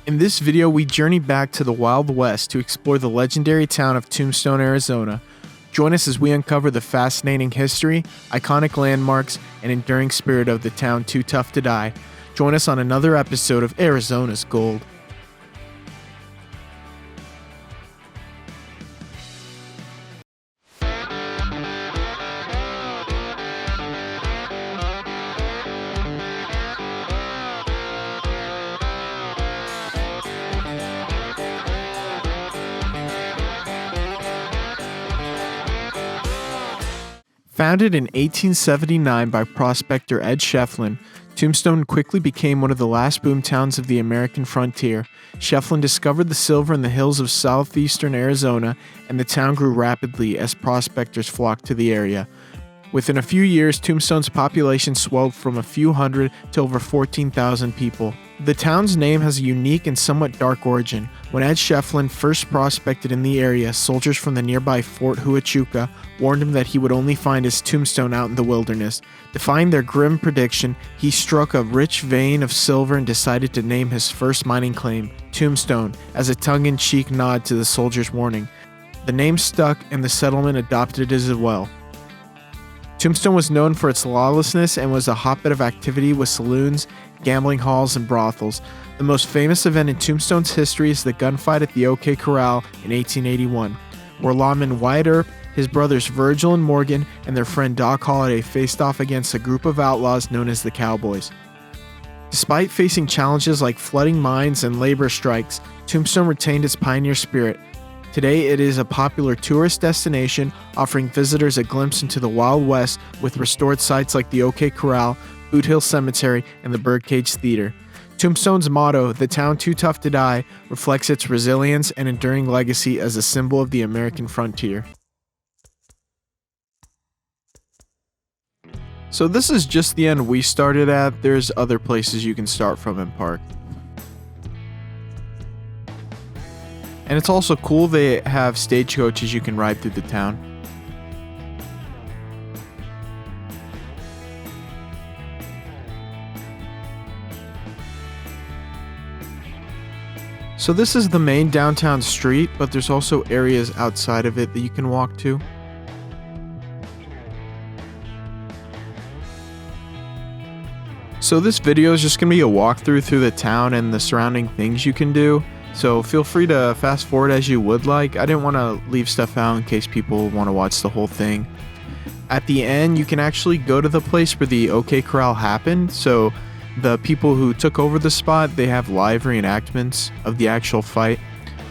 In this video, we journey back to the Wild West to explore the legendary town of Tombstone, Arizona. Join us as we uncover the fascinating history, iconic landmarks, and enduring spirit of the town too tough to die. Join us on another episode of Arizona's Gold. Founded in 1879 by prospector Ed Shefflin, Tombstone quickly became one of the last boom towns of the American frontier. Shefflin discovered the silver in the hills of southeastern Arizona, and the town grew rapidly as prospectors flocked to the area. Within a few years, Tombstone's population swelled from a few hundred to over 14,000 people. The town's name has a unique and somewhat dark origin. When Ed Shefflin first prospected in the area, soldiers from the nearby Fort Huachuca warned him that he would only find his tombstone out in the wilderness. Defying their grim prediction, he struck a rich vein of silver and decided to name his first mining claim, Tombstone, as a tongue-in-cheek nod to the soldiers' warning. The name stuck, and the settlement adopted it as well. Tombstone was known for its lawlessness and was a hotbed of activity with saloons, gambling halls, and brothels. The most famous event in Tombstone's history is the gunfight at the OK Corral in 1881, where lawman Wyatt Earp, his brothers Virgil and Morgan, and their friend Doc Holliday faced off against a group of outlaws known as the Cowboys. Despite facing challenges like flooding mines and labor strikes, Tombstone retained its pioneer spirit. Today, it is a popular tourist destination, offering visitors a glimpse into the Wild West with restored sites like the OK Corral, Boot Hill Cemetery, and the Birdcage Theatre. Tombstone's motto, "The Town Too Tough to Die," reflects its resilience and enduring legacy as a symbol of the American frontier. So this is just the end we started at. There's other places you can start from and park. And it's also cool they have stagecoaches you can ride through the town. So this is the main downtown street, but there's also areas outside of it that you can walk to. So this video is just going to be a walkthrough through the town and the surrounding things you can do. So feel free to fast forward as you would like. I didn't want to leave stuff out in case people want to watch the whole thing. At the end, you can actually go to the place where the OK Corral happened. So the people who took over the spot, they have live reenactments of the actual fight.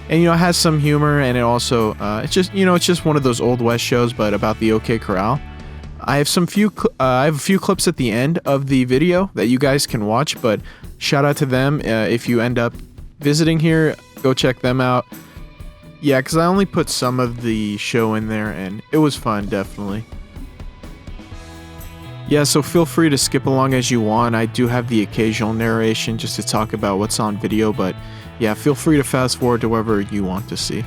And, it has some humor, and it also, it's just one of those Old West shows, but about the OK Corral. I have a few clips at the end of the video that you guys can watch, but shout out to them if you end up visiting here. Go check them out. Yeah, because I only put some of the show in there, and it was fun, definitely. Yeah, so feel free to skip along as you want. I do have the occasional narration just to talk about what's on video, but yeah, feel free to fast forward to wherever you want to see.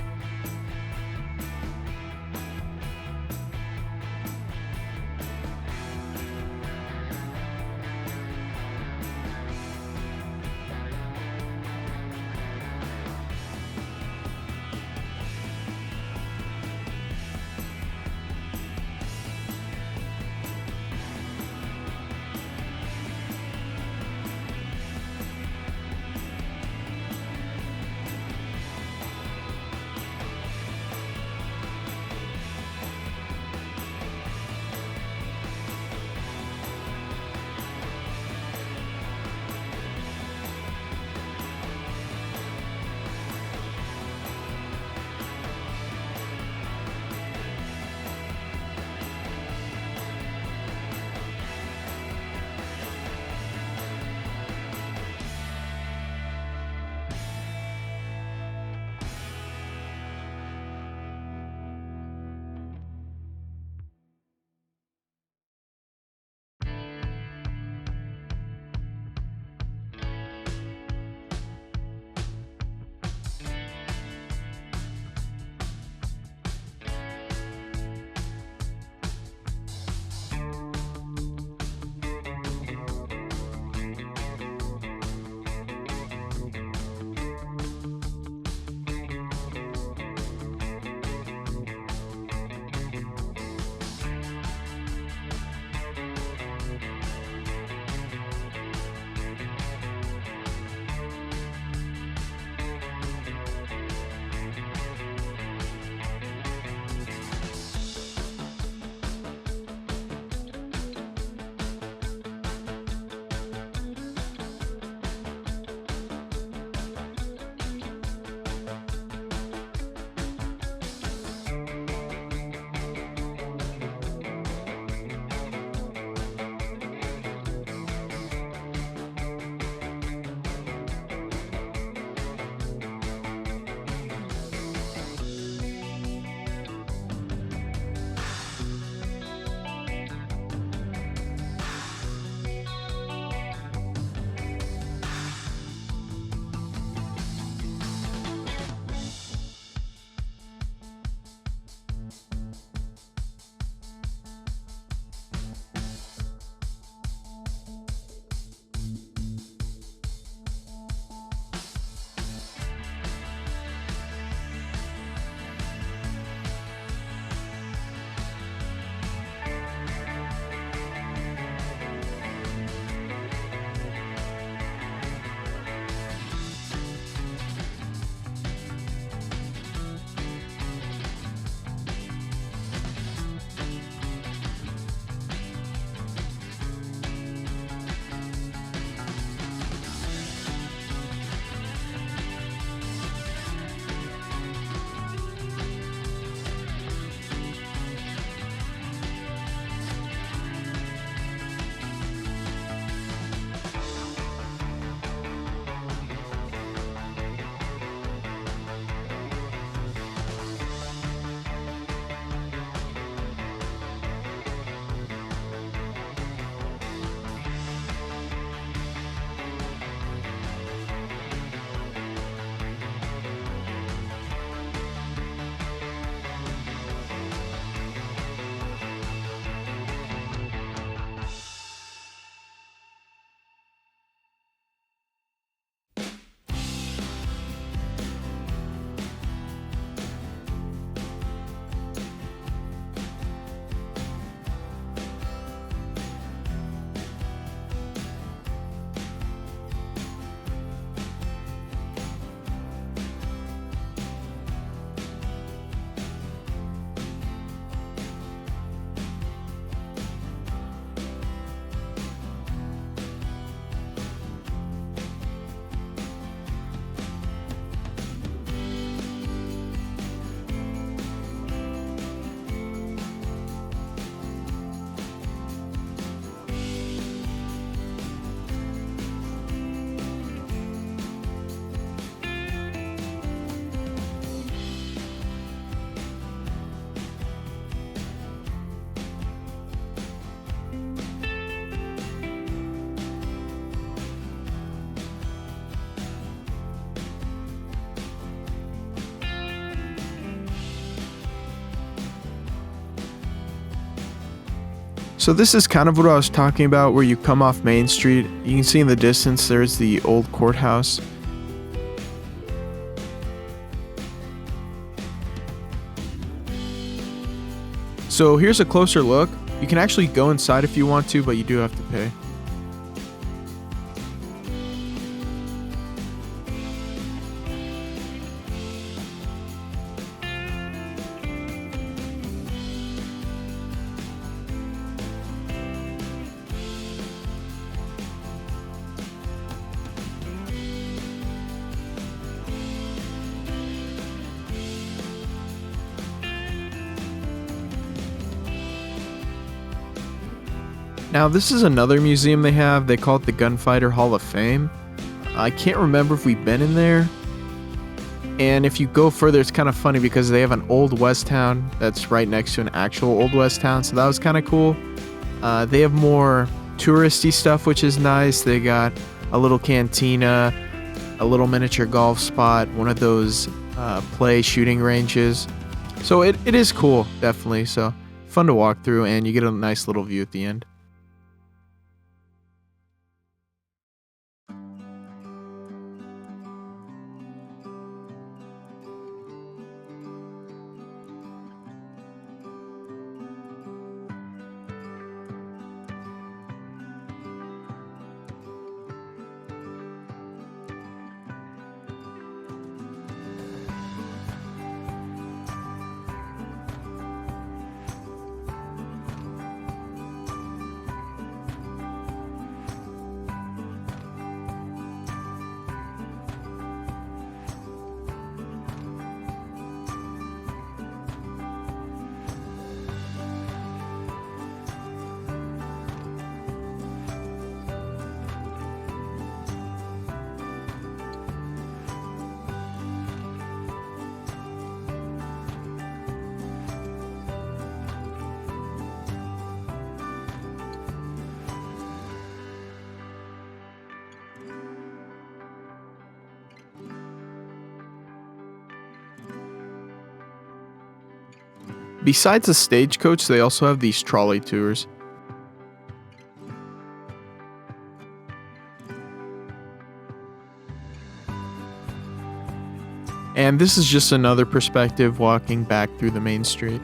So this is kind of what I was talking about, where you come off Main Street. You can see in the distance there's the old courthouse. So here's a closer look. You can actually go inside if you want to, but you do have to pay. Now this is another museum they have. They call it the Gunfighter Hall of Fame. I can't remember if we've been in there. And if you go further, it's kind of funny because they have an old West town that's right next to an actual old West town. So that was kind of cool. They have more touristy stuff, which is nice. They got a little cantina, a little miniature golf spot, one of those play shooting ranges. So it is cool, definitely. So fun to walk through, and you get a nice little view at the end. Besides the stagecoach, they also have these trolley tours. And this is just another perspective walking back through the main street.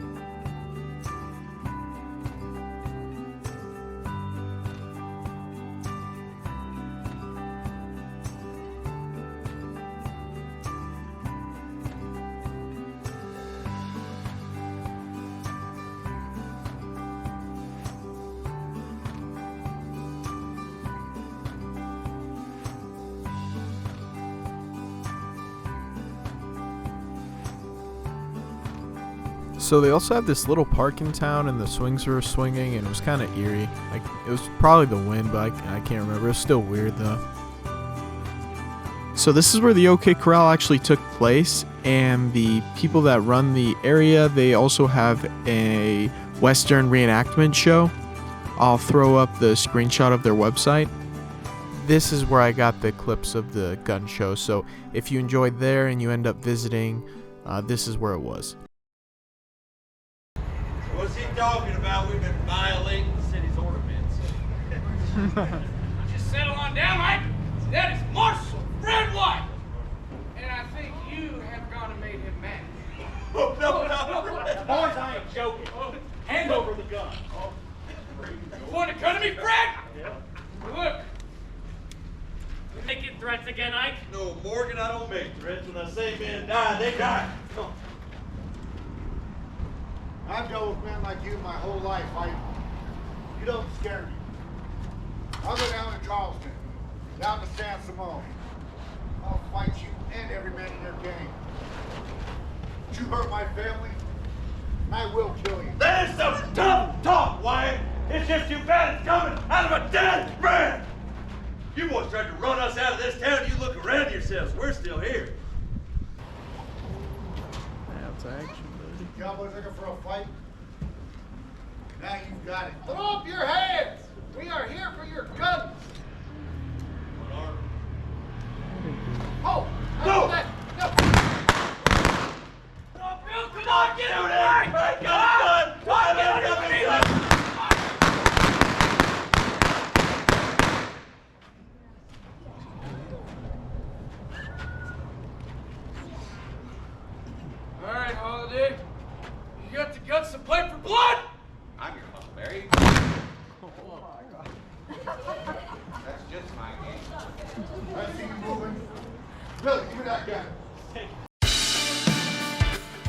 So they also have this little park in town, and the swings were swinging, and it was kind of eerie. Like, it was probably the wind, but I can't remember. It was still weird though. So this is where the OK Corral actually took place, and the people that run the area, they also have a Western reenactment show. I'll throw up the screenshot of their website. This is where I got the clips of the gun show, so if you enjoyed there and you end up visiting, this is where it was. What's he talking about? We've been violating the city's ordinance. Just settle on down, Mike. That is Marshal Fred White. And I think you have gone and made him mad. Oh, no. Boys, I ain't joking. Hand over the gun. You want to cut at me, Fred? Yeah. Look. You making threats again, Ike? No, Morgan, I don't make threats. When I say men die, they die. I've dealt with men like you my whole life. You don't scare me. I'll go down to Charleston, down to San Simone. I'll fight you and every man in your gang. But you hurt my family, and I will kill you. That is some dumb talk, Wyatt. It's just too bad it's coming out of a dead man. You boys tried to run us out of this town. You look around yourselves. We're still here. That's action. Cowboys looking for a fight? Now you've got it. Throw up your hands! We are here for your guns! Oh! Go! No! Oh, Bill, come on, get out of there! I got it done! Come on, get out of here! me that gun.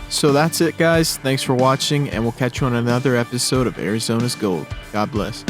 So that's it, guys. Thanks for watching, and we'll catch you on another episode of Arizona's Gold. God bless.